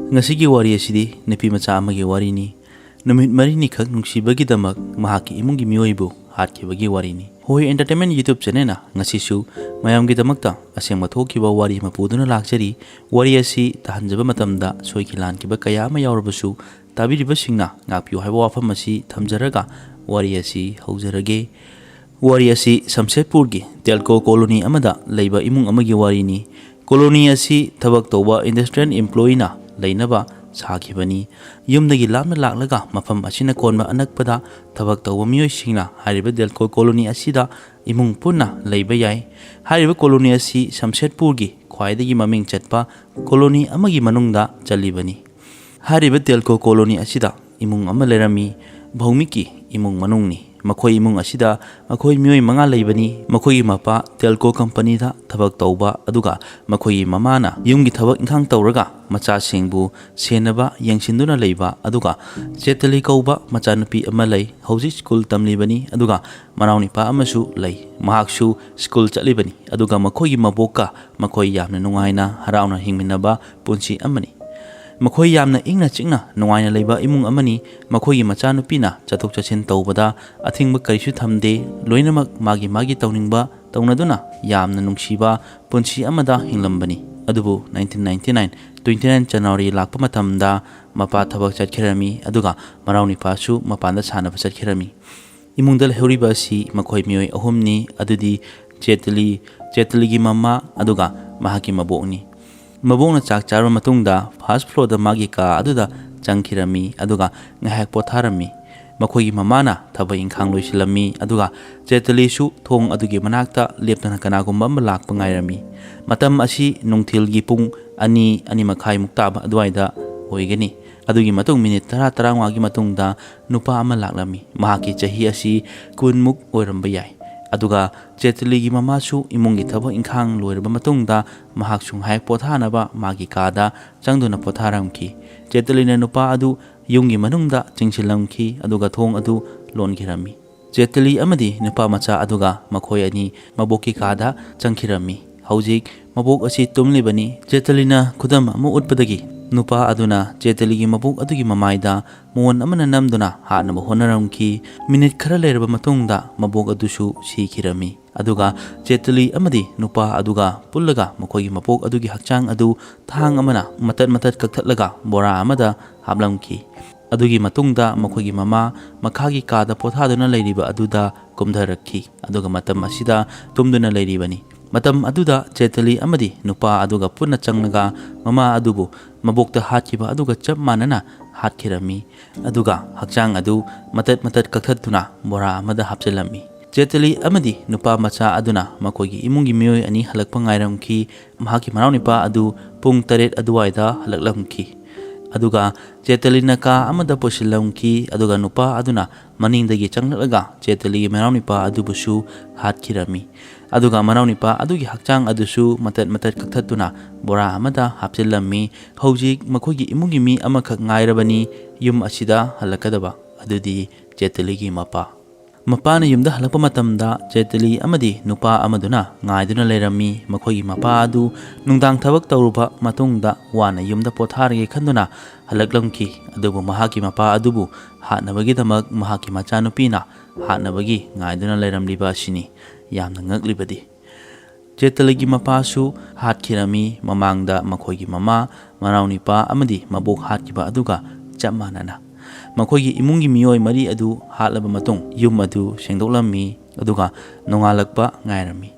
Ngasigi wari asidi nupi macha amagi warini. Numit marini khak nungsibagidamak mahaki imungi miyoibu hatkibagi warini. Hoi Entertainment YouTube channel na ngasisu mayamgidamakta asengma thokiba wari mapuduna lakjari wari asi tahanjaba matamda soikilankiba kaya ama yaurabasu tabiribasingna ngakpiu haiba wafam asi thamjaraga wari asi haujarage. Wari asi Samsetpurgi Telco Colony amada leiba imung amagi warini. Colony asi thabak toba industrial employee na Lainaba Sakibani, Yumdagi Lamna Laklaga, Mafam Asina Konma Anakpada, Tabak Tawamio Sina, Hariba Delco Colony Asida, Imung Puna, Labayai, Hariba Colony Asi, Samsetpurgi, Quaidagi Maming Chetpa, Colony Amagi Manungda, Jalibani. Hariba Delco Colony Asida, Imung Amalerami, Baumiki, Imung Manungni. Makoi imung asida makoi mioi manga leibani makoi mapa telco company da thabak tauba aduga makoi mamana yumgi thabak inkhang tauraga macha singbu senaba yangsinduna leiba aduga chetali kauba macha nupi ama lei hauji school tamlibani aduga manauni pa amasu lei mahaksu school chalibani aduga makoi maboka makoi yamna nungaina harauna hingminaba punsi amani Makoi yamna ingna chingna nungaina leiba imung amani makoi macha nupina chathok chachin taubada athingba karisu thamde loinamak magi tauningba taunaduna yamna nungsiba punsi amada hinglambani adubu 1999 29 January lakpa matamda mapa thabak chatkherami aduga marauni pasu mapanda sanaba chatkherami imungdal heuriba si makoi mioi ahumni adudi Chetali gi mama aduga mahaki mabokni Mabong na chak charwa matungda first floor da magi ka aduda changkirami aduga ngahak potharami makoi mamana thabai inkhang loisilami aduga Chetali su thong adugi manakta leptana kanagumba malak pangairami matam asi nungthil gi pung ani makhai muktaba adwaida hoigani adugi matung minute 10 wagi matungda nupa ama laklami mahaki chahi asi kunmuk oiramba yai aduga Chetali gi mamasu imungi thaba inkhang loiraba matungda mahak sunghai pothanaba magi kada changduna potharamki Chetali na nupa adu yungi manungda chingsilamki aduga thong adu lonkirami Chetali amadi nupa macha aduga makhoi ani maboki kada changkirami haujik mabok asi tumlibani Chetali na khudam amu utpadagi nupa aduna Chetali gi mabok adugi mamaida mon amana namduna hanaba honaramki minute khara leraba matungda mabok adusu sikirami aduga Chetali amadi nupa aduga pullaga makogi mapok adugi hakchang adu thang amana matat kakthatlaga bora amada hablamki adugi matungda makogi mama makhagi kada pothaduna leiriba aduda kumdharakki aduga matam asida tumduna leiribani matam aduda Chetali amadi nupa aduga punna changnaga mama adubu mabokta hatkiba aduga chap manana hatkirami aduga hakchang adu matat kakthatuna bora amada hapchelami Chetali amadi nupa macha aduna makogi imungi mioi ani halakpa ngairamki mahaki manaunipa adu pung 8 aduwaida halaklamki aduga Chetali naka amada posilamki aduga nupa aduna maningdagi changlaga Chetali gi manaunipa adubusu hatkirami aduga manaunipa adugi hakchang adusu matat kakthatuna bora amada hapchelami haujik makogi imungi mi amakak ngairabani yum asida halakadaba adudi Chetali gi Mapana yumda halakpa matamda Chetali amadi nupa amaduna ngaiduna leirami makogi mapa adu nungdang thabak tauruba matungda wana yumda potharage khanduna halaklamki adubu mahaki mapa adubu hatnabagidamak mahaki machanupina hatnabagi ngaiduna leiramliba sini yamna ngaklibadi Chetali gi mapasu hatkirami mamangda makogi mama manaunipa amadi mabok hatkiba aduga chapmanana makogi imungi mioi mari adu hatlaba matung yum adu sengdoklammi aduga nongalakpa ngairami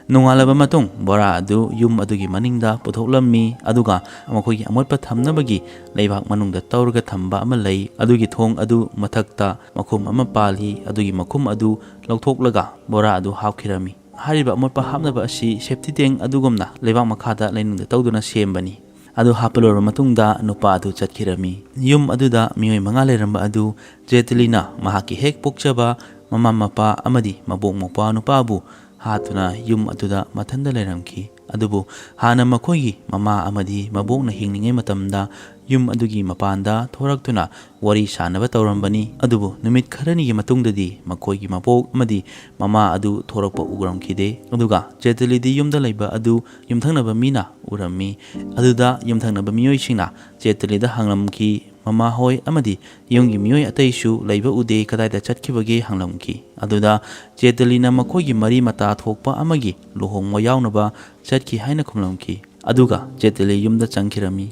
nongalaba matung bora adu yum adugi maningda puthoklammi aduga makogi amotpa thamnabagi leibak manungda tauraga thamba ama lei adugi thong adu mathakta makhum ama pali adugi makhum adu lauthoklaga bora adu hapkhirami hariba amotpa hapnaba asi safety tank adugumna leibak makhada leinungda tawduna sembani adu hapalor matungda nupa adu chatkirami yum aduda mioi manga leramba adu Chetali na mahaki hek pokchaba mama mapa amadi mabok mopa nupa bu hatuna yum aduda mathanda leramki ꯑꯗꯨꯕꯨ ꯍꯥꯟꯅ ꯃꯈꯣꯏꯒꯤ ꯃꯃꯥ ꯑꯃꯗꯤ ꯃꯕꯣꯛꯅ ꯍꯤꯡꯂꯤꯉꯩ ꯃꯇꯝꯗ ꯌꯨꯝ ꯑꯗꯨꯒꯤ ꯃꯄꯥꯟꯗ ꯊꯣꯔꯛꯇꯨꯅ ꯋꯥꯔꯤ ꯁꯥꯟꯅꯕ ꯇꯧꯔꯝꯕꯅꯤ꯫ ꯑꯗꯨꯕꯨ ꯅꯨꯃꯤꯠ ꯈꯔꯅꯤꯒꯤ ꯃꯇꯨꯡꯗꯗꯤ ꯃꯈꯣꯏꯒꯤ ꯃꯕꯣꯛ ꯑꯃꯗꯤ ꯃꯃꯥ ꯑꯗꯨ ꯊꯣꯔꯛꯄ ꯎꯔꯝꯈꯤꯗꯦ꯫ ꯑꯗꯨꯒ ꯆꯦꯇꯂꯤꯗꯤ ꯌꯨꯝꯗ ꯂꯩꯕ ꯑꯗꯨ ꯌꯨꯝꯊꯪꯅꯕ ꯃꯤꯅ ꯎꯔꯝꯃꯤ꯫ ꯑꯗꯨꯗ ꯌꯨꯝꯊꯪꯅꯕ ꯃꯤꯑꯣꯏꯁꯤꯡꯅ ꯆꯦꯇꯂꯤꯗ ꯍꯪꯂꯝꯈꯤ꯫ ꯃꯃꯥ ꯍꯣꯏ ꯑꯃꯗꯤ ꯌꯨꯝꯒꯤ ꯃꯤꯑꯣꯏ ꯑꯇꯩꯁꯨ ꯂꯩꯕ ꯎꯗꯦ, ꯀꯗꯥꯏꯗ ꯆꯠꯈꯤꯕꯒꯦ ꯍꯪꯂꯝꯈꯤ꯫ ꯑꯗꯨꯗ ꯆꯦꯇꯂꯤꯅ ꯃꯈꯣꯏꯒꯤ ꯃꯔꯤ ꯃꯇꯥ ꯊꯣꯛꯄ ꯑꯃꯒꯤ ꯂꯨꯍꯣꯡꯕ ꯌꯥꯎꯅꯕ ꯆꯠꯈꯤ ꯍꯥꯏꯅ ꯈꯨꯝꯂꯝꯈꯤ꯫ ꯑꯗꯨꯒ ꯆꯦꯇꯂꯤ ꯌꯨꯝꯗ ꯆꯪꯈꯤꯔꯝꯃꯤ꯫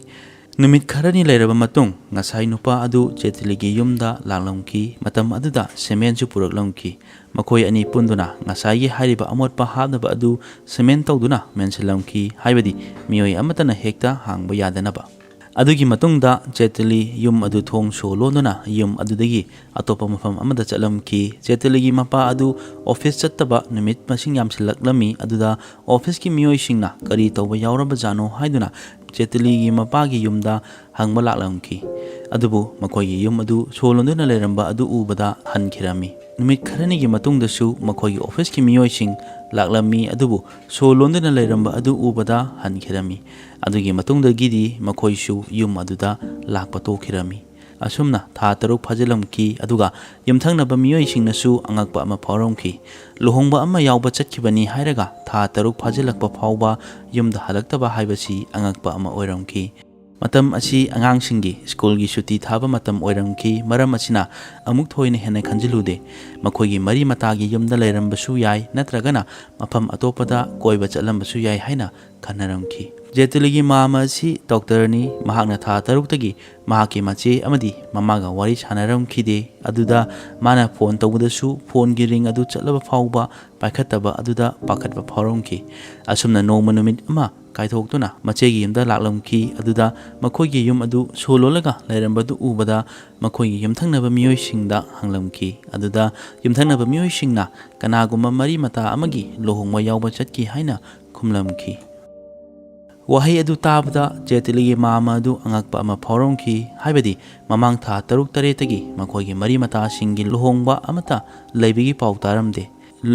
ꯅꯨꯃꯤꯠ ꯈꯔꯅꯤ ꯂꯩꯔꯕ ꯃꯇꯨꯡ ꯉꯁꯥꯏ ꯅꯨꯄꯥ ꯑꯗꯨ ꯆꯦꯇꯂꯤꯒꯤ ꯌꯨꯝꯗ ꯂꯥꯛꯂꯝꯈꯤ꯫ ꯃꯇꯝ ꯑꯗꯨꯗ ꯁꯤꯃꯦꯟꯠꯁꯨ ꯄꯨꯔꯛꯂꯝꯈꯤ꯫ ꯃꯈꯣꯏ ꯑꯅꯤ ꯄꯨꯟꯗꯨꯅ ꯉꯁꯥꯏꯒꯤ ꯍꯥꯏꯔꯤꯕ ꯑꯃꯣꯠꯄ ꯍꯥꯞꯅꯕ ꯑꯗꯨ ꯁꯤꯃꯦꯟꯠ ꯇꯧꯗꯨꯅ ꯃꯦꯟꯁꯤꯜꯂꯝꯈꯤ, ꯍꯥꯏꯕꯗꯤ ꯃꯤꯑꯣꯏ ꯑꯃꯠꯇꯅ ꯍꯦꯛꯇ ꯍꯥꯡꯕ ꯌꯥꯗꯅꯕ꯫ ꯑꯗꯨꯒꯤ ꯃꯇꯨꯡꯗ ꯆꯦꯇꯂꯤ ꯌꯨꯝ ꯑꯗꯨ ꯊꯣꯡ ꯁꯣ ꯂꯣꯟꯗꯨꯅ ꯌꯨꯝ ꯑꯗꯨꯗꯒꯤ ꯑꯇꯣꯞꯄ ꯃꯐꯝ ꯑꯃꯗ ꯆꯠꯂꯝꯈꯤ꯫ ꯆꯦꯇꯂꯤꯒꯤ ꯃꯄꯥ ꯑꯗꯨ ꯑꯣꯐꯤꯁ ꯆꯠꯇꯕ ꯅꯨꯃꯤꯠ ꯃꯁꯤꯡ ꯌꯥꯝꯁꯤꯜꯂꯛꯂꯝꯃꯤ꯫ ꯑꯗꯨꯗ ꯑꯣꯐꯤꯁꯀꯤ ꯃꯤꯑꯣꯏꯁꯤꯡꯅ ꯀꯔꯤ ꯇꯧꯕ ꯌꯥꯎꯔꯕꯖꯥꯠꯅꯣ ꯍꯥꯏꯗꯨꯅ ꯆꯦꯇꯂꯤꯒꯤ ꯃꯄꯥꯒꯤ ꯌꯨꯝꯗ ꯍꯪꯕ ꯂꯥꯛꯂꯝꯈꯤ꯫ ꯑꯗꯨꯕꯨ ꯃꯈꯣꯏꯒꯤ ꯌꯨꯝ ꯑꯗꯨ ꯁꯣ ꯂꯣꯟꯗꯨꯅ ꯂꯩꯔꯝꯕ ꯑꯗꯨ ꯎꯕꯗ ꯍꯟꯈꯤꯔꯝꯃꯤ꯫ ꯅꯨꯃꯤꯠ ꯈꯔꯅꯤꯒꯤ ꯃꯇꯨꯡꯗꯁꯨ ꯃꯈꯣꯏꯒꯤ ꯑꯣꯐꯤꯁꯀꯤ ꯃꯤꯑꯣꯏꯁꯤꯡ ꯂꯥꯛꯂꯝꯃꯤ꯫ ꯑꯗꯨꯕꯨ ꯁꯣ ꯂꯣꯟꯗꯨꯅ ꯂꯩꯔꯝꯕ ꯑꯗꯨ ꯎꯕꯗ ꯍꯟꯈꯤꯔꯝꯃꯤ꯫ ꯑꯗꯨꯒꯤ ꯃꯇꯨꯡꯗꯒꯤꯗꯤ ꯃꯈꯣꯏꯁꯨ ꯌꯨꯝ ꯑꯗꯨꯗ ꯂꯥꯛꯄ ꯇꯣꯛꯈꯤꯔꯝꯃꯤ꯫ ꯑꯁꯨꯝꯅ ꯊꯥ 6 ꯐꯥꯖꯤꯜꯂꯝꯈꯤ꯫ ꯑꯗꯨꯒ ꯌꯨꯝꯊꯪꯅꯕ ꯃꯤꯑꯣꯏꯁꯤꯡꯅꯁꯨ ꯑꯉꯛꯄ ꯑꯃ ꯐꯥꯎꯔꯝꯈꯤ꯫ ꯂꯨꯍꯣꯡꯕ ꯑꯃ ꯌꯥꯎꯕ ꯆꯠꯈꯤꯕꯅꯤ ꯍꯥꯏꯔꯒ ꯊꯥ 6 ꯐꯥꯖꯤꯜꯂꯛꯄ ꯐꯥꯎꯕ ꯌꯨꯝꯗ ꯍꯜꯂꯛꯇꯕ ꯍꯥꯏꯕꯁꯤ ꯑꯉꯛꯄ ꯑꯃ ꯑꯣꯏꯔꯝꯈꯤ꯫ ꯃꯇꯝ ꯑꯁꯤ ꯑꯉꯥꯡꯁꯤꯡꯒꯤ ꯁ꯭ꯀꯨꯜꯒꯤ ꯁꯨꯇꯤ ꯊꯥꯕ ꯃꯇꯝ ꯑꯣꯏꯔꯝꯈꯤ꯫ ꯃꯔꯝ ꯑꯁꯤꯅ ꯑꯃꯨꯛ ꯊꯣꯏꯅ ꯍꯦꯟꯅ ꯈꯟꯖꯤꯜꯂꯨꯗꯦ꯫ ꯃꯈꯣꯏꯒꯤ ꯃꯔꯤ ꯃꯇꯥꯒꯤ ꯌꯨꯝꯗ ꯂꯩꯔꯝꯕꯁꯨ ꯌꯥꯏ, ꯅꯠꯇ꯭ꯔꯒꯅ ꯃꯐꯝ ꯑꯇꯣꯞꯄꯗ ꯀꯣꯏꯕ ꯆꯠꯂꯝꯕꯁꯨ ꯌꯥꯏ ꯍꯥꯏꯅ ꯈꯟꯅꯔꯝꯈꯤ꯫ ꯆꯦꯇꯂꯤꯒꯤ ꯃꯥꯝꯃ ꯑꯁꯤ ꯗꯣꯛꯇꯔꯅꯤ꯫ ꯃꯍꯥꯛꯅ ꯊꯥ 6ꯇꯒꯤ ꯃꯍꯥꯛꯀꯤ ꯃꯆꯦ ꯑꯃꯗꯤ ꯃꯃꯥꯒ ꯋꯥꯔꯤ ꯁꯥꯟꯅꯔꯝꯈꯤꯗꯦ꯫ ꯑꯗꯨꯗ ꯃꯥꯅ ꯐꯣꯟ ꯇꯧꯕꯗꯁꯨ ꯐꯣꯟꯒꯤ ꯔꯤꯡ ꯑꯗꯨ ꯆꯠꯂꯕ ꯐꯥꯎꯕ ꯄꯥꯏꯈꯠꯇꯕ ꯑꯗꯨꯗ ꯄꯥꯈꯠꯄ ꯐꯥꯎꯔꯝꯈꯤ꯫ ꯑꯁꯨꯝꯅ ꯅꯣꯡꯃ ꯅꯨꯃꯤꯠ ꯑꯃ ꯀꯥꯏꯊꯣꯛꯇꯨꯅ ꯃꯆꯦꯒꯤ ꯌꯨꯝꯗ ꯂꯥꯛꯂꯝꯈꯤ꯫ ꯑꯗꯨꯗ ꯃꯈꯣꯏꯒꯤ ꯌꯨꯝ ꯑꯗු ꯁꯣ ꯂꯣꯜꯂꯒ ꯂꯩꯔꯝꯕꯗꯨ ꯎꯕꯗ ꯃꯈꯣꯏꯒꯤ ꯌꯨꯝꯊꯪꯅꯕ ꯃꯤꯑꯣꯏꯁꯤꯡꯗ ꯍꯪꯂꯝꯈꯤ꯫ ꯑꯗꯨꯗ ꯌꯨꯝꯊꯪꯅꯕ ꯃꯤꯑꯣꯏꯁꯤꯡꯅ ꯀꯅꯥꯒꯨꯝꯕ ꯃꯔꯤ ꯃꯇꯥ ꯑꯃꯒꯤ ꯂꯨꯍꯣꯡꯕ ꯌꯥꯎꯕ ꯆꯠꯈꯤ ꯍꯥꯏꯅ ꯈꯨꯝꯂꯝꯈꯤ꯫ ꯋꯥꯍꯩ ꯑꯗꯨ ꯇꯥꯕꯗ ꯆꯦꯇꯂꯤꯒꯤ ꯃꯥꯝꯃ ꯑꯗꯨ ꯑꯉꯛꯄ ꯑꯃ ꯐꯥꯎꯔꯝꯈꯤ꯫ ꯍꯥꯏꯕꯗꯤ ꯃꯃꯥꯡ ꯊꯥ 6-7ꯇꯒꯤ ꯃꯈꯣꯏꯒꯤ ꯃꯔꯤ ꯃꯇꯥꯁꯤꯡꯒꯤ ꯂꯨꯍꯣꯡꯕ ꯑꯃꯠꯇ ꯂꯩꯕꯒꯤ ꯄꯥꯎ ꯇꯥꯔꯝꯗꯦ꯫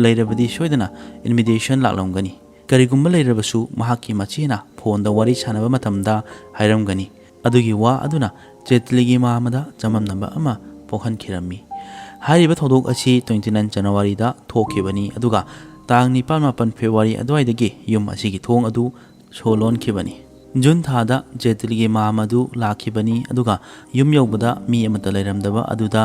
ꯂꯩꯔꯕꯗꯤ ꯁꯣꯏꯗꯅ ꯏꯟꯚꯤꯇꯦꯁꯟ ꯂꯥꯛꯂꯝꯒꯅꯤ꯫ ꯀꯔꯤꯒꯨꯝꯕ ꯂꯩꯔꯕꯁꯨ ꯃꯍꯥꯛꯀꯤ ꯃꯆꯦꯅ ꯐꯣꯟꯗ ꯋꯥꯔꯤ ꯁꯥꯟꯅꯕ ꯃꯇꯝꯗ ꯍꯥꯏꯔꯝꯒꯅꯤ꯫ ꯑꯗꯨꯒꯤ ꯋꯥ ꯑꯗꯨꯅ ꯆꯦꯇꯂꯤꯒꯤ ꯃꯥꯝꯃꯗ ꯆꯃꯝꯅꯕ ꯑꯃ ꯄꯣꯛꯍꯟꯈꯤꯔꯝꯃꯤ꯫ ꯍꯥꯏꯔꯤꯕ ꯊꯧꯗꯣꯛ ꯑꯁꯤ 29 ꯖꯅꯋꯥꯔꯤꯗ ꯊꯣꯛꯈꯤꯕꯅꯤ꯫ ꯑꯗꯨꯒ ꯇꯥꯡ 9-10 ꯐꯦꯕ꯭ꯔꯨꯋꯥꯔꯤ ꯑꯗꯨꯋꯥꯏꯗꯒꯤ ꯌꯨꯝ ꯑꯁꯤꯒꯤ ꯊꯣꯡ ꯑꯗꯨ ꯁꯣ ꯂꯣꯟꯈꯤꯕꯅꯤ꯫ ꯖꯨꯟ ꯊꯥꯗ ꯆꯦꯇꯂꯤꯒꯤ ꯃꯥꯝꯃ ꯑꯗꯨ ꯂꯥꯛꯈꯤꯕꯅꯤ꯫ ꯑꯗꯨꯒ ꯌꯨꯝ ꯌꯧꯕꯗ ꯃꯤ ꯑꯃꯠꯇ ꯂꯩꯔꯝꯗꯕ ꯑꯗꯨꯗ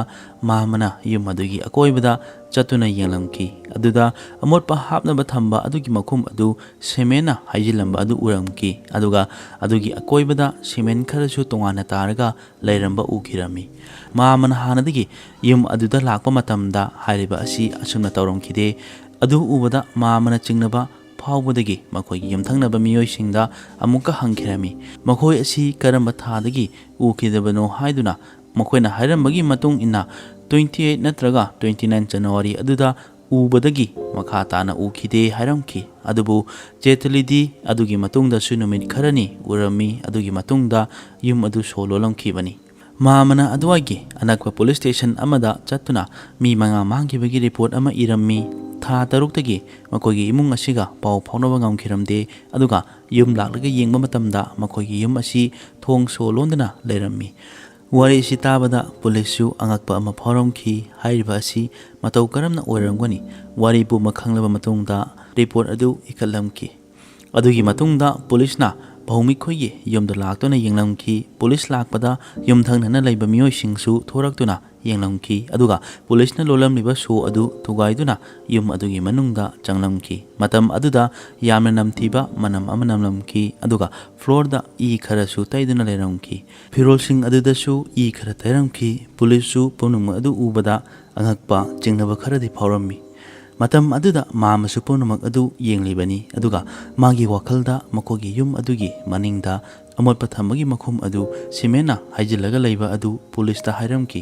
ꯃꯥꯝꯃꯅ ꯌꯨꯝ ꯑꯗꯨꯒꯤ ꯑꯀꯣꯏꯕꯗ ꯆꯠꯇꯨꯅ ꯌꯦꯡꯂꯝꯈꯤ꯫ ꯑꯗꯨꯗ ꯑꯃꯣꯠꯄ ꯍꯥꯞꯅꯕ ꯊꯝꯕ ꯑꯗꯨꯒꯤ ꯃꯈꯨꯝ ꯑꯗꯨ ꯁꯤꯃꯦꯟꯠꯅ ꯍꯩꯖꯤꯜꯂꯝꯕ ꯑꯗꯨ ꯎꯔꯝꯈꯤ꯫ ꯑꯗꯨꯒ ꯑꯗꯨꯒꯤ ꯑꯀꯣꯏꯕꯗ ꯁꯤꯃꯦꯟꯠ ꯈꯔꯁꯨ ꯇꯣꯉꯥꯟꯅ ꯇꯥꯔꯒ ꯂꯩꯔꯝꯕ ꯎꯈꯤꯔꯝꯃꯤ꯫ ꯃꯥꯝꯃꯅ ꯍꯥꯟꯅꯗꯒꯤ ꯌꯨꯝ ꯑꯗꯨꯗ ꯂꯥꯛꯄ ꯃꯇꯝꯗ ꯍꯥꯏꯔꯤꯕ ꯑꯁꯤ ꯑꯁꯨꯝꯅ ꯇꯧꯔꯝꯈꯤꯗꯦ꯫ ꯑꯗꯨ ꯎꯕꯗ ꯃꯥꯝꯃꯅ ꯆꯤꯡꯅꯕ ꯐꯥꯎꯕꯗꯒꯤ ꯃꯈꯣꯏꯒꯤ ꯌꯨꯝꯊꯪꯅꯕ ꯃꯤꯑꯣꯏꯁꯤꯡꯗ ꯑꯃꯨꯛꯀ ꯍꯪꯈꯤꯔꯝꯃꯤ꯫ ꯃꯈꯣꯏ ꯑꯁꯤ ꯀꯔꯝꯕ ꯊꯥꯗꯒꯤ ꯎꯈꯤꯗꯕꯅꯣ ꯍꯥꯏꯗꯨꯅ ꯃꯈꯣꯏꯅ ꯍꯥꯏꯔꯝꯕꯒꯤ ꯃꯇꯨꯡ ꯏꯟꯅ 28 ꯅꯠꯇ꯭ꯔꯒ 29 ꯖꯅꯋꯥꯔꯤ ꯑꯗꯨꯗ ꯎꯕꯗꯒꯤ ꯃꯈꯥ ताना उखिदे हायरमखि अदुबु चेतलिदी अदुगी मतुंगदसु नुमित खरनी उरमी अदुगी मतुंगदा युम अदु सोलोलमखिबनी मामना अदुवागी अनक्व पुलिस स्टेशन अमदा चत्तुना मी मंगा मांगिबगी रिपोर्ट अमा इरम्मी था तरुक्तगी मकोगी इमुंग असिगा पाव फाउनबा ngamखिरमदे अदुगा युम लाक्लगा येंगबा मतमदा मकोगी युम असि थोंग सोलोंदना लेरम्मी वारी असि ताबदा पुलिसु अंगकपा अमा फाउरमखि हाइरिबा असि मतौ करमना ओइरमगनी वारी पु मखंगलबा मतुंगदा रिपोर्ट अदु इखलमखि अदुगी मतुंगदा पुलिसना भौमिखोयगे युमदा लाक्तुना येंगलमखि पुलिस लाक्पदा युमथंगनना लैबा मियोयसिंगसु थोरक्तुना येंगलमखि अदुगा पुलिसना लोलमलिबा शो अदु थुगाइदुना युम अदुगी मनुंगदा चंगलमखि मतम अदुदा यामना नमथिबा मनम अमा नमलमखि अदुगा फ्लोरदा ई खरसु तैदुना लेरमखि फिरोलसिंग अदुदसु ई खर तैरमखि पुलिससु पुनुम अदु उबदा अंगकपा चिंगनबा खरदि फावरमि मतम अदुदा मामसु पुनुमक अदु येंगलिबनी अदुगा मागी वखलदा मकोगी युम अदुगी मनिंगदा अमोटपा थंबगी मखुम अदु सिमेना हाइजिलगा लैबा अदु पुलिसदा हाइरमखि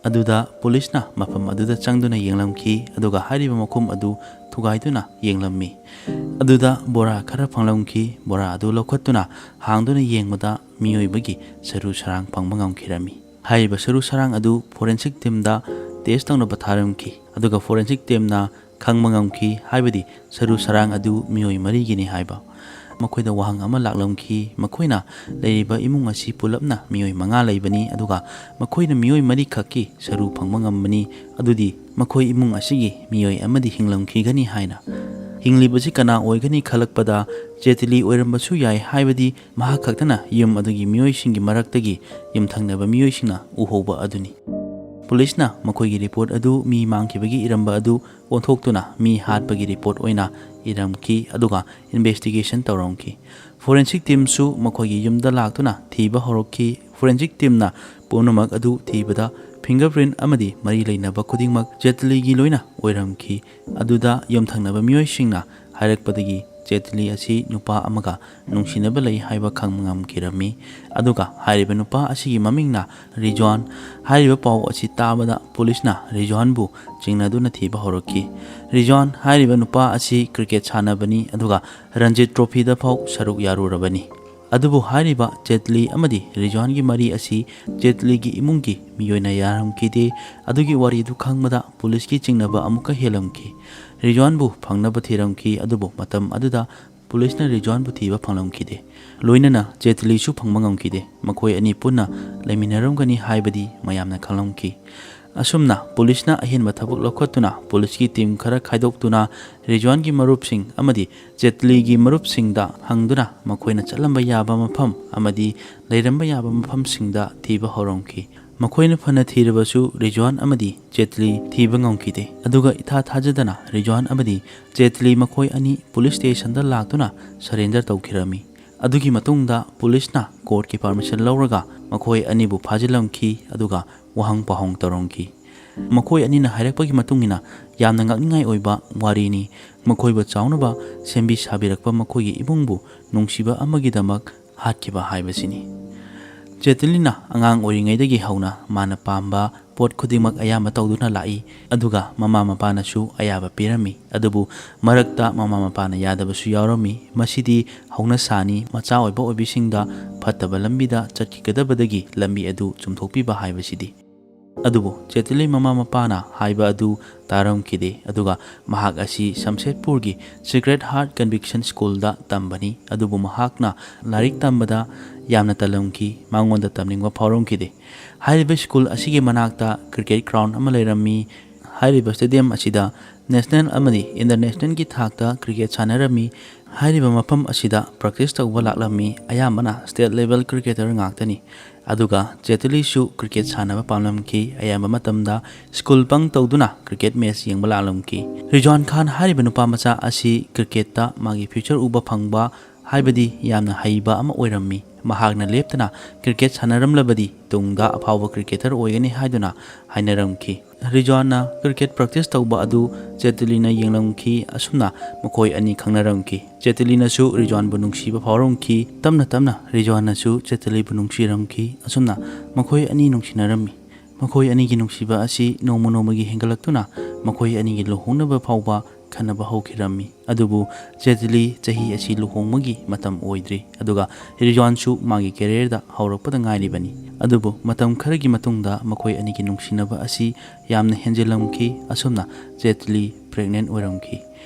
अदुदा पुलिसना मफम अदुदा चंगदुना येंगलमखि अदुगा हाइरिबा मखुम अदु थुगाइदुना येंगलम्मि अदुदा बोरा खरा फंगलमखि बोरा अदु लौखत्तुना हांगदुना येंगबदा मियोइबगी सरु सरांग फंगबा ngamखिरमि हाइरिबा सरु सरांग अदु फोरेंसिक टीमदा टेस्ट तौनबा थारमखि अदुगा फोरेंसिक टीमना खंगबा ngamखि हाइबदि सरु सरांग अदु मियोइ मरिगिनि हाइबा ꯃꯈꯣꯏꯗ ꯋꯥꯍꯪ ꯑꯃ ꯂꯥꯛꯂꯝꯈꯤ ꯃꯈꯣꯏꯅ ꯂꯩꯔꯤꯕ ꯏꯃꯨꯡ ꯑꯁꯤ ꯄꯨꯂꯞꯅ ꯃꯤꯑꯣꯏ 5 ꯂꯩꯕꯅꯤ ꯑꯗꯨꯒ ꯃꯈꯣꯏꯅ ꯃꯤꯑꯣꯏ 4 ꯈꯛꯀꯤ ꯁꯔꯨ ꯐꯪꯕ ꯉꯝꯕꯅꯤ ꯑꯗꯨꯗꯤ ꯃꯈꯣꯏ ꯏꯃꯨꯡ ꯑꯁꯤꯒꯤ ꯃꯤꯑꯣꯏ ꯑꯃꯗꯤ ꯍꯤꯡꯂꯝꯈꯤꯒꯅꯤ ꯍꯥꯏꯅ ꯍꯤꯡꯂꯤꯕꯁꯤ ꯀꯅꯥ ꯑꯣꯏꯒꯅꯤ ꯈꯜꯂꯛꯄꯗ ꯖꯦꯠꯂꯤ ꯑꯣꯏꯔꯝꯕꯁꯨ ꯌꯥꯏ ꯍꯥꯏꯕꯗꯤ ꯃꯍꯥꯛ ꯈꯛꯇꯅ ꯌꯨꯝ ꯑꯗꯨꯒꯤ ꯃꯤꯑꯣꯏꯁꯤꯡꯒꯤ ꯃꯔꯛꯇꯒꯤ ꯌꯨꯝꯊꯪꯅꯕ ꯃꯤꯑꯣꯏꯁꯤꯡꯅ ꯎꯍꯧꯕ ꯑꯗꯨꯅꯤ ꯄꯨꯂꯤꯁꯅ ꯃꯈꯣꯏꯒꯤ ꯔꯤꯄꯣꯔꯠ ꯑꯗꯨ ꯃꯤ ꯃꯥꯡꯈꯤꯕꯒꯤ ꯏꯔꯝꯕ ꯑꯗꯨ ꯑꯣꯟꯊꯣꯛꯇꯨꯅ ꯃꯤ ꯍꯥꯠꯄꯒꯤ ꯔꯤꯄꯣꯔꯠ ꯑꯣꯏꯅ ꯏꯔꯝꯈꯤ ꯑꯗꯨꯒ ꯏꯟꯚꯦꯁꯇꯤꯒꯦꯁꯟ ꯇꯧꯔꯝꯈꯤ ꯐꯣꯔꯦꯟꯁꯤꯛ ꯇꯤꯝꯁꯨ ꯃꯈꯣꯏꯒꯤ ꯌꯨꯝꯗ ꯂꯥꯛꯇꯨꯅ ꯊꯤꯕ ꯍꯧꯔꯛꯈꯤ ꯐꯣꯔꯦꯟꯁꯤꯛ ꯇꯤꯝꯅ ꯄꯨꯝꯅꯃꯛ ꯑꯗꯨ ꯊꯤꯕꯗ ꯐꯤꯡꯒꯔꯄ꯭ꯔꯤꯟꯠ ꯑꯃꯗꯤ ꯃꯔꯤ ꯂꯩꯅꯕ ꯈꯨꯗꯤꯡꯃꯛ ꯖꯦꯠꯂꯤꯒꯤ ꯂꯣꯏꯅ ꯑꯣꯏꯔꯝꯈꯤ ꯑꯗꯨꯗ ꯌꯨꯝꯊꯪꯅꯕ ꯃꯤꯑꯣꯏꯁꯤꯡꯅ ꯍꯥꯏꯔꯛꯄꯗꯒꯤ ꯖꯦꯠꯂꯤ ꯑꯁꯤ ꯅꯨꯄꯥ ꯑꯃꯒ ꯅꯨꯡꯁꯤꯅꯕ ꯂꯩ ꯍꯥꯏꯕ ꯈꯪꯕ ꯉꯝꯈꯤꯔꯝꯃꯤ ꯑꯗꯨꯒ ꯍꯥꯏꯔꯤꯕ ꯅꯨꯄꯥ ꯑꯁꯤꯒꯤ ꯃꯃꯤꯡꯅ ꯔꯤꯖ꯭ꯋꯥꯟ ꯍꯥꯏꯔꯤꯕ ꯄꯥꯎ ꯑꯁꯤ ꯇꯥꯕꯗ ꯄꯨꯂꯤꯁꯅ ꯔꯤꯖ꯭ꯋꯥꯟꯕꯨ ꯆꯤꯡꯅꯗꯨꯅ ꯊꯤꯕ ꯍꯧꯔꯛꯈꯤ ꯔꯤꯖ꯭ꯋꯥꯟ ꯍꯥꯏꯔꯤꯕ ꯅꯨꯄꯥ ꯑꯁꯤ ꯀ꯭ꯔꯤꯀꯦꯠ ꯁꯥꯟꯅꯕꯅꯤ ꯑꯗꯨꯒ ꯔꯟꯖꯤꯠ ꯇ꯭ꯔꯣꯐꯤꯗ ꯐꯥꯎ ꯁꯔꯨꯛ ꯌꯥꯔꯨꯔꯕꯅꯤ ꯑꯗꯨꯕꯨ ꯍꯥꯏꯔꯤꯕ ꯖꯦꯠꯂꯤ ꯑꯃꯗꯤ ꯔꯤꯖ꯭ꯋꯥꯟꯒꯤ ꯃꯔꯤ ꯑꯁꯤ ꯖꯦꯠꯂꯤꯒꯤ ꯏꯃꯨꯡꯒꯤ ꯃꯤꯑꯣꯏꯅ ꯌꯥꯔꯝꯈꯤꯗꯦ ꯑꯗꯨꯒꯤ ꯋꯥꯔꯤꯗꯨ ꯈꯪꯕꯗ ꯄꯨꯂꯤꯁꯀꯤ ꯆꯤꯡꯅꯕ ꯑꯃꯨꯛꯀ ꯍꯦꯜꯂꯝꯈꯤ ꯔꯤꯖ꯭ꯋꯥꯟꯕꯨ ꯐꯪꯅꯕ ꯊꯤꯔꯝꯈꯤ ꯑꯗꯨꯕꯨ ꯃꯇꯝ ꯑꯗꯨꯗ ꯄꯨꯂꯤꯁꯅ ꯔꯤꯖ꯭ꯋꯥꯟꯕꯨ ꯊꯤꯕ ꯐꯪꯂꯝꯈꯤꯗꯦ ꯂꯣꯏꯅꯅ ꯖꯦꯠꯂꯤꯁꯨ ꯐꯪꯕ ꯉꯝꯈꯤꯗꯦ ꯃꯈꯣꯏ ꯑꯅꯤ ꯄꯨꯟꯅ ꯂꯩꯃꯤꯟꯅꯔꯝꯒꯅꯤ ꯍꯥꯏꯕꯗꯤ ꯃꯌꯥꯝꯅ ꯈꯪꯂꯝꯈꯤ ꯑꯁꯨꯝꯅ ꯄꯨꯂꯤꯁꯅ ꯑꯍꯦꯟꯕ ꯊꯕꯛ ꯂꯧꯈꯠꯇꯨꯅ ꯄꯨꯂꯤꯁꯀꯤ ꯇꯤꯝ ꯈꯔ ꯈꯥꯏꯗꯣꯛꯇꯨꯅ ꯔꯤꯖ꯭ꯋꯥꯟꯒꯤ ꯃꯔꯨꯞꯁꯤꯡ ꯑꯃꯗꯤ ꯖꯦꯠꯂꯤꯒꯤ ꯃꯔꯨꯞꯁꯤꯡꯗ ꯍꯪꯗꯨꯅ ꯃꯈꯣꯏꯅ ꯆꯠꯂꯝꯕ ꯌꯥꯕ ꯃꯐꯝ ꯑꯃꯗꯤ ꯂꯩꯔꯝꯕ ꯌꯥꯕ ꯃꯐꯝꯁꯤꯡꯗ ꯊꯤꯕ ꯍꯧꯔꯝꯈꯤ ꯃꯈꯣꯏꯅ ꯐꯅ ꯊꯤꯔꯕꯁꯨ ꯔꯤꯖ꯭ꯋꯥꯟ ꯑꯃꯗꯤ ꯖꯦꯠꯂꯤ ꯊꯤꯕ ꯉꯝꯈꯤꯗꯦ ꯑꯗꯨꯒ ꯏꯊꯥ ꯊꯥꯖꯗꯅ ꯔꯤꯖ꯭ꯋꯥꯟ ꯑꯃꯗꯤ ꯖꯦꯠꯂꯤ ꯃꯈꯣꯏ ꯑꯅꯤ ꯄꯨꯂꯤꯁ ꯁ꯭ꯇꯦꯁꯟꯗ ꯂꯥꯛꯇꯨꯅ ꯁꯔꯦꯟꯗꯔ ꯇꯧꯈꯤꯔꯝꯃꯤ ꯑꯗꯨꯒꯤ ꯃꯇꯨꯡꯗ ꯄꯨꯂꯤꯁꯅ ꯀꯣꯔꯠꯀꯤ ꯄꯥꯔꯃꯤꯁꯟ ꯂꯧꯔꯒ ꯃꯈꯣꯏ ꯑꯅꯤꯕꯨ ꯐꯥꯖꯤꯜꯂꯝꯈꯤ ꯑꯗꯨꯒ ꯋꯥꯍꯪ ꯄꯥꯎꯍꯪ ꯇꯧꯔꯝꯈꯤ ꯃꯈꯣꯏ ꯑꯅꯤꯅ ꯍꯥꯏꯔꯛꯄꯒꯤ ꯃꯇꯨꯡꯏꯟꯅ ꯌꯥꯝꯅ ꯉꯛꯅꯤꯡꯉꯥꯏ ꯑꯣꯏꯕ ꯋꯥꯔꯤꯅꯤ ꯃꯈꯣꯏꯕꯨ ꯆꯥꯎꯅꯕ ꯁꯦꯝꯕꯤ ꯁꯥꯕꯤꯔꯛꯄ ꯃꯈꯣꯏꯒꯤ ꯏꯃꯨꯡꯕꯨ ꯅꯨꯡꯁꯤꯕ ꯑꯃꯒꯤꯗꯃꯛ ꯍꯥꯠꯈꯤꯕ ꯍꯥꯏꯕꯁꯤꯅꯤ ꯖꯦꯠꯂꯤꯅ ꯑꯉꯥꯡ ꯑꯣꯏꯔꯤꯉꯩꯗꯒꯤ ꯍꯧꯅ ꯃꯥꯅ ꯄꯥꯝꯕ ꯄꯣꯠ ꯈꯨꯗꯤꯡꯃꯛ ꯑꯌꯥꯝꯕ ꯇꯧꯗꯨꯅ ꯂꯥꯛꯏ ꯑꯗꯨꯒ ꯃꯃꯥ ꯃꯄꯥꯅꯁꯨ ꯑꯌꯥꯕ ꯄꯤꯔꯝꯃꯤ ꯑꯗꯨꯕꯨ ꯃꯔꯛꯇ ꯃꯃꯥ ꯃꯄꯥꯅ ꯌꯥꯗꯕꯁꯨ ꯌꯥꯎꯔꯝꯃꯤ ꯃꯁꯤꯗꯤ ꯍꯧꯅꯁꯥꯅꯤ ꯃꯆꯥ ꯑꯣꯏꯕ ꯑꯣꯏꯕꯤꯁꯤꯡꯗ ꯐꯠꯇꯕ ꯂꯝꯕꯤꯗ ꯆꯠꯈꯤꯒꯗꯕꯗꯒꯤ ꯂꯝꯕꯤ ꯑꯗꯨ ꯆꯨꯝꯊꯣꯛꯄꯤꯕ ꯍꯥꯏꯕꯁꯤꯗꯤ ꯑꯗꯨꯕꯨ ꯖꯦꯠꯂꯤ ꯃꯃꯥ ꯃꯄꯥꯅ ꯍꯥꯏꯕ ꯑꯗꯨ ꯇꯥꯔꯝꯈꯤꯗꯦ ꯑꯗꯨꯒ ꯃꯍꯥꯛ ꯑꯁꯤ ꯁꯝꯁꯦꯠꯄꯨꯔꯒꯤ ꯁꯤꯀ꯭ꯔꯦꯠ ꯍꯥꯔꯠ ꯀꯟꯚꯤꯛꯁꯟ ꯁ꯭ꯀꯨꯜꯗ ꯇꯝꯕꯅꯤ ꯑꯗꯨꯕꯨ ꯃꯍꯥꯛꯅ ꯂꯥꯏꯔꯤꯛ ꯇꯝꯕꯗ ꯌꯥꯝꯅ ꯇꯜꯂꯝꯈꯤ ꯃꯉꯣꯟꯗ ꯇꯝꯅꯤꯡꯕ ꯐꯥꯎꯔꯝꯈꯤꯗꯦ ꯍꯥꯏꯔꯤꯕ ꯁ꯭ꯀꯨꯜ ꯑꯁꯤꯒꯤ ꯃꯅꯥꯛꯇ ꯀ꯭ꯔꯤꯀꯦꯠ ꯒ꯭ꯔꯥꯎꯟ ꯑꯃ ꯂꯩꯔꯝꯃꯤ ꯍꯥꯏꯔꯤꯕ ꯁ꯭ꯇꯦꯗꯤꯌꯝ ꯑꯁꯤꯗ ꯅꯦꯁꯅꯦꯜ ꯑꯃꯗꯤ ꯏꯟꯇꯔꯅꯦꯁꯅꯦꯜꯒꯤ ꯊꯥꯛꯇ ꯀ꯭ꯔꯤꯀꯦꯠ ꯁꯥꯟꯅꯔꯝꯃꯤ ꯍꯥꯏꯔꯤꯕ ꯃꯐꯝ ꯑꯁꯤꯗ ꯄ꯭ꯔꯦꯛꯇꯤꯁ ꯇꯧꯕ ꯂꯥꯛꯂꯝꯃꯤ ꯑꯌꯥꯝꯕꯅ ꯁ꯭ꯇꯦꯠ ꯂꯦꯚꯦꯜ ꯀ꯭ꯔꯤꯀꯦꯇꯔ ꯉꯥꯛꯇꯅꯤ ꯑꯗꯨꯒ ꯖꯦꯠꯂꯤꯁꯨ ꯀ꯭ꯔꯤꯀꯦꯠ ꯁꯥꯟꯅꯕ ꯄꯥꯝꯂꯝꯈꯤ ꯑꯌꯥꯝꯕ ꯃꯇꯝꯗ ꯁ꯭ꯀꯨꯜ ꯕꯪ ꯇꯧꯗꯨꯅ ꯀ꯭ꯔꯤꯀꯦꯠ ꯃꯦꯠꯆ ꯌꯦꯡꯕ ꯂꯥꯛꯂꯝꯈꯤ ꯔꯤꯖ꯭ꯋꯥꯟ ꯈꯥꯟ ꯍꯥꯏꯔꯤꯕ ꯅꯨꯄꯥ ꯃꯆꯥ ꯑꯁꯤ ꯀ꯭ꯔꯤꯀꯦꯠꯇ ꯃꯥꯒꯤ ꯐ꯭ꯌꯨꯆꯔ ꯎꯕ ꯐꯪꯕ ꯍꯥꯏꯕꯗꯤ ꯌꯥꯝꯅ ꯍꯩꯕ ꯑꯃ ꯑꯣꯏꯔꯝꯃꯤ ꯃꯍꯥꯛꯅ ꯂꯦꯞꯇꯅ ꯀ꯭ꯔꯤꯀꯦꯠ ꯁꯥꯟꯅꯔꯝꯂꯕꯗꯤ ꯇꯨꯡꯗ ꯑꯐꯥꯎꯕ ꯀ꯭ꯔꯤꯀꯦꯇꯔ ꯑꯣꯏꯒꯅꯤ ꯍꯥꯏꯗꯨꯅ ꯍꯥꯏꯅꯔꯝꯈꯤ ꯔꯤꯖ꯭ꯋꯥꯟꯅ ꯀ꯭ꯔꯤꯀꯦꯠ ꯄ꯭ꯔꯦꯛꯇꯤꯁ ꯇꯧꯕ ꯑꯗꯨ ꯖꯦꯠꯂꯤꯅ ꯌꯦꯡꯂꯝꯈꯤ ꯑꯁꯨꯝꯅ ꯃꯈꯣꯏ ꯑꯅꯤ ꯈꯪꯅꯔꯝꯈꯤ ꯖꯦꯠꯂꯤꯅꯁꯨ ꯔꯤꯖ꯭ꯋꯥꯟꯕꯨ ꯅꯨꯡꯁꯤꯕ ꯐꯥꯎꯔꯝꯈꯤ ꯇꯞꯅ ꯇꯞꯅ ꯔꯤꯖ꯭ꯋꯥꯟꯅꯁꯨ ꯖꯦꯠꯂꯤꯕꯨ ꯅꯨꯡꯁꯤꯔꯝꯈꯤ ꯑꯁꯨꯝꯅ ꯃꯈꯣꯏ ꯑꯅꯤ ꯅꯨꯡꯁꯤꯅꯔꯝꯃꯤ ꯃꯈꯣꯏ ꯑꯅꯤꯒꯤ ꯅꯨꯡꯁꯤꯕ ꯑꯁꯤ ꯅꯣꯡꯃ ꯅꯣꯡꯃꯒꯤ ꯍꯦꯟꯒꯠꯂꯛꯇꯨꯅ ꯃꯈꯣꯏ ꯑꯅꯤꯒꯤ ꯂꯨꯍꯣꯡꯅꯕ ꯐꯥꯎꯕ ꯈꯟꯅꯕ ꯍꯧꯈꯤꯔꯝꯃꯤ ꯑꯗꯨꯕꯨ ꯖꯦꯠꯂꯤ ꯆꯍꯤ ꯑꯁꯤ ꯂꯨꯍꯣꯡꯕꯒꯤ ꯃꯇꯝ ꯑꯣꯏꯗ꯭ꯔꯤ ꯑꯗꯨꯒ ꯔꯤꯖ꯭ꯋꯥꯟꯁꯨ ꯃꯥꯒꯤ ꯀꯦꯔꯤꯌꯔꯗ ꯍꯧꯔꯛꯄꯗ ꯉꯥꯏꯔꯤꯕꯅꯤ ꯑꯗꯨꯕꯨ ꯃꯇꯝ ꯈꯔꯒꯤ ꯃꯇꯨꯡꯗ ꯃꯈꯣꯏ ꯑꯅꯤꯒꯤ ꯅꯨꯡꯁꯤꯅꯕ ꯑꯁꯤ ꯌꯥꯝꯅ ꯍꯦꯟꯖꯤꯜꯂꯝꯈꯤ ꯑꯁꯨꯝꯅ ꯖꯦꯠꯂꯤ ꯄ꯭ꯔꯦꯒꯅꯦꯟꯠ ꯑꯣꯏꯔꯝꯈꯤ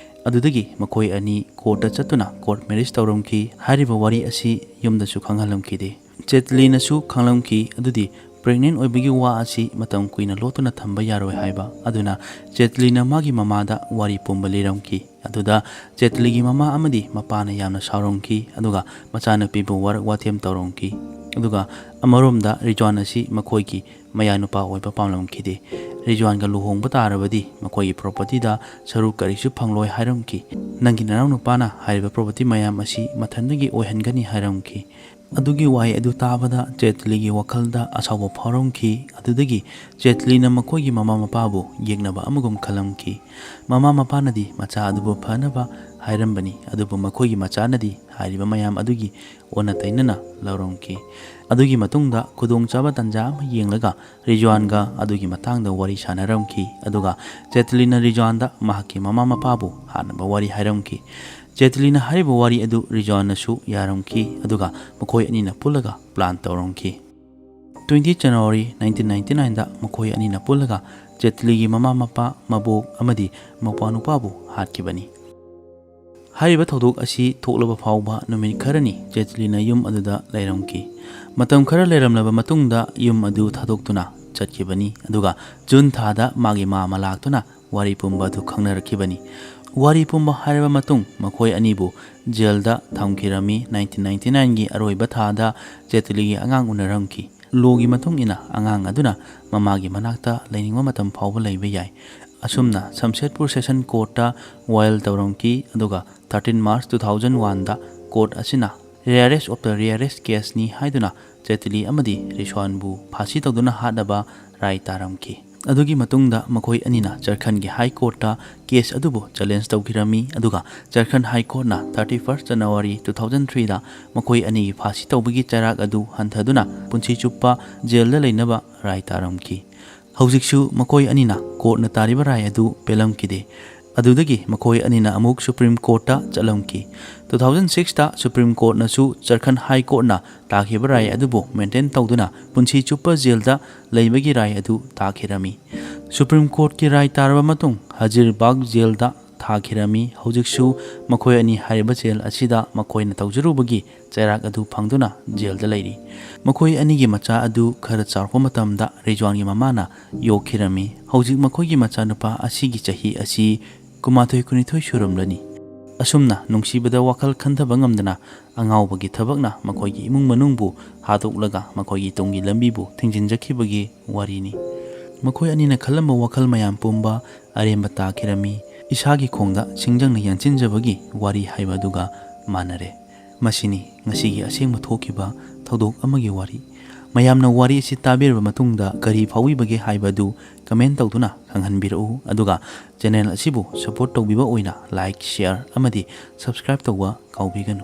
ꯑꯗꯨꯗꯒꯤ ꯃꯈꯣꯏ ꯑꯅꯤ ꯀꯣꯔꯠꯇ ꯆꯠꯇꯨꯅ ꯀꯣꯔꯠ ꯃꯦꯔꯤꯖ ꯇꯧꯔꯝꯈꯤ ꯍꯥꯏꯔꯤꯕ ꯋꯥꯔꯤ ꯑꯁꯤ ꯌꯨꯝꯗꯁꯨ ꯈꯪꯍꯜꯂꯝꯈꯤꯗꯦ ꯖꯦꯠꯂꯤꯅꯁꯨ ꯈꯪꯂꯝꯈꯤ ꯑꯗꯨꯗꯤ ꯄ꯭ꯔꯦꯒꯅꯦꯟꯠ ꯑꯣꯏꯕꯒꯤ ꯋꯥ ꯑꯁꯤ ꯃꯇꯝ ꯀꯨꯏꯅ ꯂꯣꯠꯇꯨꯅ ꯊꯝꯕ ꯌꯥꯔꯣꯏ ꯍꯥꯏꯕ ꯑꯗꯨꯅ ꯖꯦꯠꯂꯤꯅ ꯃꯥꯒꯤ ꯃꯃꯥꯗ ꯋꯥꯔꯤ ꯄꯨꯝꯕ ꯂꯤꯔꯝꯈꯤ ꯑꯗꯨꯗ ꯖꯦꯠꯂꯤꯒꯤ ꯃꯃꯥ ꯑꯃꯗꯤ ꯃꯄꯥꯅ ꯌꯥꯝꯅ ꯁꯥꯎꯔꯝꯈꯤ ꯑꯗꯨꯒ ꯃꯆꯥꯅꯨꯄꯤꯕꯨ ꯋꯥꯔꯛ ꯋꯥꯇꯦꯝ ꯇꯧꯔꯝꯈꯤ ꯑꯗꯨꯒ ꯑꯃꯔꯣꯝꯗ ꯔꯤꯖ꯭ꯋꯥꯟ ꯑꯁꯤ ꯃꯈꯣꯏꯒꯤ ꯃꯌꯥꯅꯨꯄꯥ ꯑꯣꯏꯕ ꯄꯥꯝꯂꯝꯈꯤꯗꯦ ꯔꯤꯖ꯭ꯋꯥꯟꯒ ꯂꯨꯍꯣꯡꯕ ꯇꯥꯔꯕꯗꯤ ꯃꯈꯣꯏꯒꯤ ꯄ꯭ꯔꯣꯄꯔꯇꯤꯗ ꯁꯔꯨꯛ ꯀꯔꯤꯁꯨ ꯐꯪꯂꯣꯏ ꯍꯥꯏꯔꯝꯈꯤ ꯅꯪꯒꯤ ꯅꯅꯥꯎ ꯅꯨꯄꯥꯅ ꯍꯥꯏꯔꯤꯕ ꯄ꯭ꯔꯣꯄꯔꯇꯤ ꯃꯌꯥꯝ ꯑꯁꯤ ꯃꯊꯟꯗꯒꯤ ꯑꯣꯏꯍꯟꯒꯅꯤ ꯍꯥꯏꯔꯝꯈꯤ ꯑꯗꯨꯒꯤ ꯋꯥꯍꯩ ꯑꯗꯨ ꯇꯥꯕꯗ ꯖꯦꯠꯂꯤꯒꯤ ꯋꯥꯈꯜꯗ ꯑꯁꯥꯎꯕ ꯐꯥꯎꯔꯝꯈꯤ ꯑꯗꯨꯗꯒꯤ ꯖꯦꯠꯂꯤꯅ ꯃꯈꯣꯏꯒꯤ ꯃꯃꯥ ꯃꯄꯥꯕꯨ ꯌꯦꯛꯅꯕ ꯑꯃꯒꯨꯝ ꯈꯜꯂꯝꯈꯤ ꯃꯃꯥ ꯃꯄꯥꯅꯗꯤ ꯃꯆꯥ ꯑꯗꯨꯕꯨ ꯐꯅꯕ ꯍꯥꯏꯔꯝꯕꯅꯤ ꯑꯗꯨꯕꯨ ꯃꯈꯣꯏꯒꯤ ꯃꯆꯥꯅꯗꯤ ꯍꯥꯏꯔꯤꯕ ꯃꯌꯥꯝ ꯑꯗꯨꯒꯤ ꯑꯣꯟꯅ ꯇꯩꯅꯅ ꯂꯧꯔꯝꯈꯤ ꯑꯗꯨꯒꯤ ꯃꯇꯨꯡꯗ ꯈꯨꯗꯣꯡꯆꯥꯕ ꯇꯥꯟꯖꯥ ꯑꯃ ꯌꯦꯡꯂꯒ ꯔꯤꯖ꯭ꯋꯥꯟꯒ ꯑꯗꯨꯒꯤ ꯃꯇꯥꯡꯗ ꯋꯥꯔꯤ ꯁꯥꯟꯅꯔꯝꯈꯤ ꯑꯗꯨꯒ ꯖꯦꯠꯂꯤꯅ ꯔꯤꯖ꯭ꯋꯥꯟꯗ ꯃꯍꯥꯛꯀꯤ ꯃꯃꯥ ꯃꯄꯥꯕꯨ ꯍꯥꯠꯅꯕ ꯋꯥꯔꯤ ꯍꯥꯏꯔꯝꯈꯤ ꯖꯦꯠꯂꯤꯅ ꯍꯥꯏꯔꯤꯕ ꯋꯥꯔꯤ ꯑꯗꯨ ꯔꯤꯖ꯭ꯋꯥꯟꯅꯁꯨ ꯌꯥꯔꯝꯈꯤ ꯑꯗꯨꯒ ꯃꯈꯣꯏ ꯑꯅꯤꯅ ꯄꯨꯜꯂꯒ ꯄ꯭ꯂꯥꯟ ꯇꯧꯔꯝꯈꯤ 20 ꯖꯅꯋꯥꯔꯤ 1999ꯗ ꯃꯈꯣꯏ ꯑꯅꯤꯅ ꯄꯨꯜꯂꯒ ꯖꯦꯠꯂꯤꯒꯤ ꯃꯃꯥ ꯃꯄꯥ ꯃꯕꯣꯛ ꯑꯃꯗꯤ ꯃꯧꯄꯥꯅꯨꯄꯥꯕꯨ ꯍꯥꯠꯈꯤꯕꯅꯤ ꯍꯥꯏꯔꯤꯕ ꯊꯧꯗꯣꯛ ꯑꯁꯤ ꯊꯣꯛꯂꯕ ꯐꯥꯎꯕ ꯅꯨꯃꯤꯠ ꯈꯔꯅꯤ ꯖꯦꯠꯂꯤꯅ ꯌꯨꯝ ꯑꯗꯨꯗ ꯂꯩꯔꯝꯈꯤ꯫ ꯃꯇꯝ ꯈꯔ ꯂꯩꯔꯝꯂꯕ ꯃꯇꯨꯡꯗ ꯌꯨꯝ ꯑꯗꯨ ꯊꯥꯗꯣꯛꯇꯨꯅ ꯆꯠꯈꯤꯕꯅꯤ ꯑꯗꯨꯒ ꯖꯨꯟ ꯊꯥꯗ ꯃꯥꯒꯤ ꯃꯥꯃ ꯂꯥꯛꯇꯨꯅ ꯋꯥꯔꯤ ꯄꯨꯝꯕ ꯑꯗꯨ ꯈꯪꯅꯔꯛꯈꯤꯕꯅꯤ꯫ ꯋꯥꯔꯤ ꯄꯨꯝꯕ ꯍꯥꯏꯔꯕ ꯃꯇꯨꯡ ꯃꯈꯣꯏ ꯑꯅꯤꯕꯨ ꯖꯦꯜꯗ ꯊꯝꯈꯤꯔꯝꯃꯤ꯫ 1999ꯒꯤ ꯑꯔꯣꯏꯕ ꯊꯥꯗ ꯖꯦꯠꯂꯤꯒꯤ ꯑꯉꯥꯡ ꯎꯅꯔꯝꯈꯤ꯫ ꯂꯣꯒꯤ ꯃꯇꯨꯡ ꯏꯟꯅ ꯑꯉꯥꯡ ꯑꯗꯨꯅ ꯃꯃꯥꯒꯤ ꯃꯅꯥꯛꯇ ꯂꯩꯅꯤꯡꯕ ꯃꯇꯝ ꯐꯥꯎꯕ ꯂꯩꯕ ꯌꯥꯏ꯫ ꯑꯁꯨꯝꯅ ꯁꯝꯁꯦꯠꯄꯨꯔ ꯁꯦꯁꯟ ꯀꯣꯔꯠꯇ ꯋꯥꯌꯦꯜ ꯇꯧꯔꯝꯈꯤ ꯑꯗꯨꯒ 13 ꯃꯥꯔꯆ 2001ꯗ ꯀꯣꯔꯠ ꯑꯁꯤꯅ ꯔꯦꯌꯔꯦꯁ ꯑꯣꯐ ꯗ ꯔꯦꯌꯔꯦꯁ ꯀꯦꯁꯅꯤ ꯍꯥꯏꯗꯨꯅ ꯖꯦꯠꯂꯤ ꯑꯃꯗꯤ ꯔꯤꯁ꯭ꯋꯥꯟꯕꯨ ꯐꯥꯁꯤ ꯇꯧꯗꯨꯅ ꯍꯥꯠꯅꯕ ꯔꯥꯏ ꯇꯥꯔꯝꯈꯤ꯫ ꯑꯗꯨꯒꯤ ꯃꯇꯨꯡꯗ ꯃꯈꯣꯏ ꯑꯅꯤꯅ ꯖꯔꯈꯟꯒꯤ ꯍꯥꯏ ꯀꯣꯔꯠꯇ ꯀꯦꯁ ꯑꯗꯨꯕꯨ ꯆꯦꯂꯦꯟꯖ ꯇꯧꯈꯤꯔꯝꯃꯤ ꯑꯗꯨꯒ ꯖꯔꯈꯟ ꯍꯥꯏ ꯀꯣꯔꯠꯅ 31 ꯖꯅꯋꯥꯔꯤ 2003ꯗ ꯃꯈꯣꯏ ꯑꯅꯤꯒꯤ ꯐꯥꯁꯤ ꯇꯧꯕꯒꯤ ꯆꯩꯔꯥꯛ ꯑꯗꯨ ꯍꯟꯊꯗꯨꯅ ꯄꯨꯟꯁꯤ ꯆꯨꯞꯄ ꯖꯦꯜꯗ ꯂꯩꯅꯕ ꯔꯥꯏ ꯇꯥꯔꯝꯈꯤ꯫ ꯍꯧꯖꯤꯛꯁꯨ ꯃꯈꯣꯏ ꯑꯅꯤꯅ ꯀꯣꯔꯠꯅ ꯇꯥꯔꯤꯕ ꯔꯥꯏ ꯑꯗꯨ ꯄꯦꯜꯂꯝꯈꯤꯗꯦ꯫ ꯑꯗꯨꯗꯒꯤ ꯃꯈꯣꯏ ꯑꯅꯤꯅ ꯑꯃꯨꯛ ꯁꯨꯄ꯭ꯔꯤꯝ ꯀꯣꯔꯠꯇ ꯆꯠꯂꯝꯈꯤ꯫ 2006ꯇ ꯁꯨꯄ꯭ꯔꯤꯝ ꯀꯣꯔꯠꯅꯁꯨ ꯖꯔꯈꯟ ꯍꯥꯏ ꯀꯣꯔꯠꯅ ꯇꯥꯈꯤꯕ ꯔꯥꯏ ꯑꯗꯨꯕꯨ ꯃꯦꯟꯇꯦꯟ ꯇꯧꯗꯨꯅ ꯄꯨꯟꯁꯤ ꯆꯨꯞꯄ ꯖꯦꯜꯗ ꯂꯩꯕꯒꯤ ꯔꯥꯏ ꯑꯗꯨ ꯇꯥꯈꯤꯔꯝꯃꯤ꯫ ꯁꯨꯄ꯭ꯔꯤꯝ ꯀꯣꯔꯠꯀꯤ ꯔꯥꯏ ꯇꯥꯔꯕ ꯃꯇꯨꯡ ꯍꯖꯤꯔꯕꯥꯒ ꯖꯦꯜꯗ ꯊꯥꯈꯤꯔꯝꯃꯤ꯫ ꯍꯧꯖꯤꯛꯁꯨ ꯃꯈꯣꯏ ꯑꯅꯤ ꯍꯥꯏꯔꯤꯕ ꯖꯦꯜ ꯑꯁꯤꯗ ꯃꯈꯣꯏꯅ ꯇꯧꯖꯔꯨꯕꯒꯤ ꯆꯩꯔꯥꯛ ꯑꯗꯨ ꯐꯪꯗꯨꯅ ꯖꯦꯜꯗ ꯂꯩꯔꯤ꯫ ꯃꯈꯣꯏ ꯑꯅꯤꯒꯤ ꯃꯆꯥ ꯑꯗꯨ ꯈꯔ ꯆꯥꯎꯔꯛꯄ ꯃꯇꯝꯗ ꯔꯤꯖꯋꯥꯟꯒꯤ ꯃꯃꯥꯅ ꯌꯣꯛꯈꯤꯔꯝꯃꯤ꯫ ꯍꯧꯖꯤꯛ ꯃꯈꯣꯏꯒꯤ ꯃꯆꯥꯅꯨꯄꯥ ꯑꯁꯤꯒꯤ ꯆꯍꯤ ꯑꯁꯤ 19-22 ꯁꯨꯔꯝꯂꯅꯤ꯫ ꯑꯁꯨꯝꯅ ꯅꯨꯡꯁꯤꯕꯗ ꯋꯥꯈꯜ ꯈꯟꯊꯕ ꯉꯝꯗꯅ ꯑꯉꯥꯎꯕꯒꯤ ꯊꯕꯛꯅ ꯃꯈꯣꯏꯒꯤ ꯏꯃꯨꯡ ꯃꯅꯨꯡꯕꯨ ꯍꯥꯠꯇꯣꯛꯂꯒ ꯃꯈꯣꯏꯒꯤ ꯇꯨꯡꯒꯤ ꯂꯝꯕꯤꯕꯨ ꯊꯤꯡꯖꯤꯟꯖꯈꯤꯕꯒꯤ ꯋꯥꯔꯤꯅꯤ꯫ ꯃꯈꯣꯏ ꯑꯅꯤꯅ ꯈꯜꯂꯝꯕ ꯋꯥꯈꯜ ꯃꯌꯥꯝ ꯄꯨꯝꯕ ꯑꯔꯦꯝꯕ ꯇꯥꯈꯤꯔꯝꯃꯤ꯫ ꯏꯁꯥꯒꯤ ꯈꯣꯡꯗ ꯁꯤꯡꯖꯪꯅ ꯌꯥꯟꯁꯤꯟꯖꯕꯒꯤ ꯋꯥꯔꯤ ꯍꯥꯏꯕ ꯑꯗꯨꯒ ꯃꯥꯟꯅꯔꯦ꯫ ꯃꯁꯤꯅꯤ ꯉꯁꯤꯒꯤ ꯑꯁꯦꯡꯕ ꯊꯣꯛꯈꯤꯕ ꯊꯧꯗꯣꯛ ꯑꯃꯒꯤ ꯋꯥꯔꯤ꯫ ꯃꯌꯥꯝꯅ ꯋꯥꯔꯤ ꯑꯁꯤ ꯇꯥꯕꯤꯔꯕ ꯃꯇꯨꯡꯗ ꯀꯔꯤ ꯐꯥꯎꯕꯤꯕꯒꯦ ꯍꯥꯏꯕ ꯑꯗꯨ ꯀꯃꯦꯟ ꯇꯧꯗꯨꯅ ꯈꯪꯍꯟꯕꯤꯔꯛꯎ ꯑꯗꯨꯒ ꯆꯦꯅꯦꯜ ꯑꯁꯤꯕꯨ ꯁꯄꯣꯔꯠ ꯇꯧꯕꯤꯕ ꯑꯣꯏꯅ ꯂꯥꯏꯛ, ꯁꯦꯌꯔ ꯑꯃꯗꯤ ꯁꯕꯁꯀ꯭ꯔꯥꯏꯕ ꯇꯧꯕ ꯀꯥꯎꯕꯤꯒꯅꯨ꯫